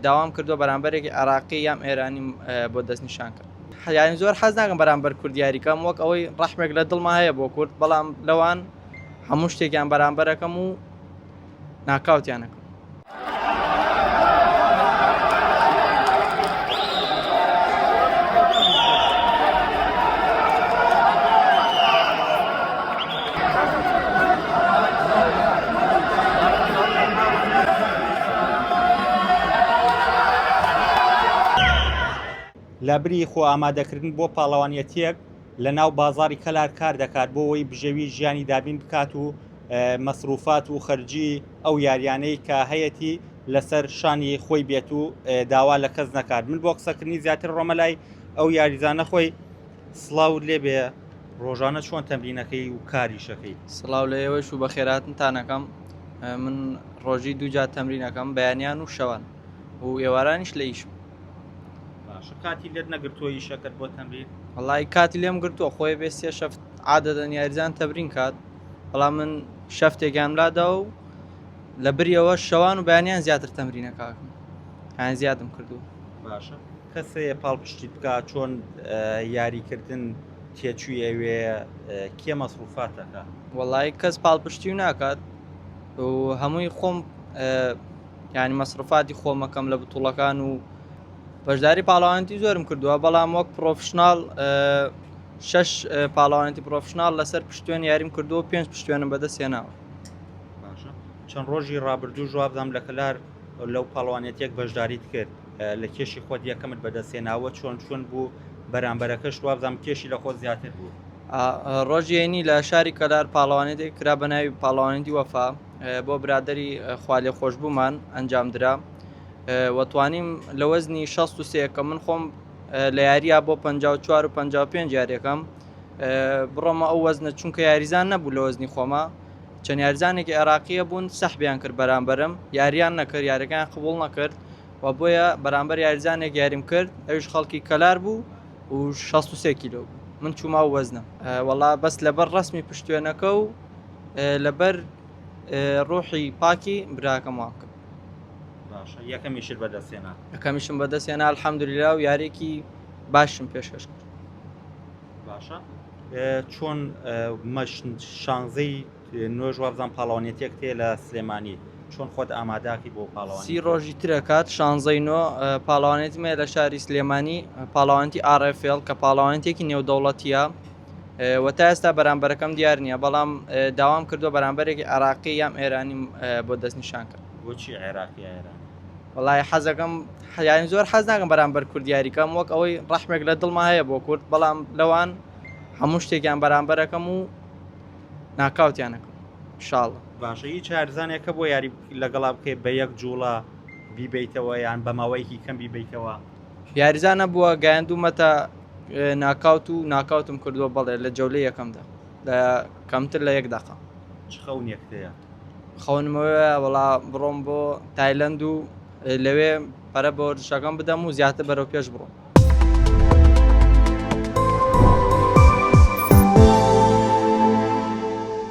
داوام کردووە بەرامبەرێکی عراقی یام ئێرانی بۆ دەستنیشان کرد. یانی زۆر حەز ناکەم بەرامبەر کوردیاریکەم وەک ئەوەی ڕەحمێک لە دڵما هەیە بۆ کورد، بەڵام لەوان هەموو شتێکیان بەرامبەرەکەم و ناکاوتیانەکەم. لە بری خۆ ئامادەکردن بۆ پاڵەوانیەتیەک لە ناو بازاری کەلار کار دەکات بۆ ئەوەی بژێوی ژیانی دابین بکات و مەسروفات و خەرجی ئەو یاریانەی کە هەیەی لەسەر شانی خۆی بێت و داوا لە کەس نەکات. من بۆ قسەکردنی زیاتر ڕۆمەلای ئەو یاریزانە خۆی سڵاو لێبێ ڕۆژانە چۆن تەمرینەکەی و کاریشەکەی. سڵاو لە ئێوەش و بەخێراتتانەکەم. من ڕۆژی دووجار تەمرینەکەم بەیانیان و شەوان و ئێوارانیش لە ئیشم. کاتی لێت نەگرتووە ئیشەکەت بۆ تەمرین؟ وەڵی کاتی لێم گرتووە خۆی بێ سێ شەفت عادەتەن یاریزان تەمرین کات، بەڵام من شەفتێکیان لادا و لە بریەوە شەوان و بەیانیان زیاتر تەمرینەکەکەم یان زیادم کردو. باشە کەسێ پاڵپشتی بکات چۆن یاریکردن تێچووی ئەوێ کێ مەسروفاتەکە؟ وەڵی کەس پاڵپشتی و ناکات و هەمووی خۆم یانی مەسروفاتی خۆمەکەم لە بتوڵەکان و بەشداری پاڵاوانتی زۆرم کردووە، بەڵام وەک پرۆفشناڵ 6 پاڵاوانتی پرۆفشناڵ لەسەر پشتوێن یاریم کردووە 5 پشتوێنم بەدەستێناوە. باشە چەند ڕۆژی ڕابردوو ژوابدام لە کەلار لەو پاڵەوانێتێک بەشداریت کرد لە کێشی خۆت یەکەمت بەدەستێناوە چۆن بوو بەرامبەرەکەش وابدام کێشی لە خۆت زیاتر بوو؟ ڕۆژێنی لە شاری کەلار پاڵەوانێتێک کرا بە ناوی پاڵەوانێتی وەفا بۆ برادەری خوالێ خۆشببوومان ئەنجام درا وەتوانیم لە وەزنی 63 کە من خۆم لە یاریە بۆ 54 و 55 یاریەکەم بڕۆمە ئەو وەزنە چونکە یاریزان نەبوو لە وەزنی خۆمە، چەند یاریزانێکی عێراقیە بوون سەحبیان کرد بەرامبەرم، یاریان نەکرد، یاریەکان قبوڵ نەکرد و بۆیە بەرامبەر یاریزانێک یاریم کرد ئەویش خەڵکی کەلار بوو و 63 کیلۆ بوو. من چووما و وەزنم وەڵا بەس لەبەر ڕسمی پشتوێنەکە و لەبەر ڕوحی پاکی براکەم وا کرد. یەکەمیشت بەدەستێنا؟ یەکەمیشم بەدەستێنا الحەمدولیلا و یارێکی باشم پێشکەش کرد. باشە چۆن شانزەی نوێژ وابزان پاڵەوانێتێک تێ لە سلێمانی چۆن خۆت ئاماداکی بۆ پاڵەوانی؟ 30 ڕۆژی ترەکات شانزەی نۆ پاڵەوانێتمێ لە شاری سلێمانی پاڵەوانتی RFL کە پاڵەوانێتێکی نێودەوڵەتیە و تا ئێستا بەرامبەرەکەم دیار نییە، بەڵام داوام کردووە بەرامبەرێکی عراقی یام ئێرانی بۆ دەستنیشان کرد. بۆچی عێراقی ئێرانی؟ وەڵی حەزەکەم یانی زۆر حەز ناکەم بەرامبەر کوردیاریکەم وەک ئەوەی ڕەحمێک لە دڵما هەیە بۆ کورد، بەڵام لەوان هەموو شتێکیان بەرامبەرەکەم و ناکاوتیانەکەم ئینشاڵڵا. باشە هیچ هەرزانێکە بۆ یاری لەگەڵا بکەیت بە یەک جوڵە بیبیتەوە یان بە ماوەیەکی کەم بیبیتەوە؟ یاریزان نەبووە گایاندومەتە ناکاوت و ناکاوتم کردووە بەڵێ لە جەولەی یەکەمدا لە کەمتر لە 1 دقە. چ خەونێک هەیە؟ خەونمەوەیە وەڵا بڕۆم بۆ تایلەند و لەوێ پەرە بە وەرزشەکەم بدەم و زیاتر بەرەو پێش بڕۆم.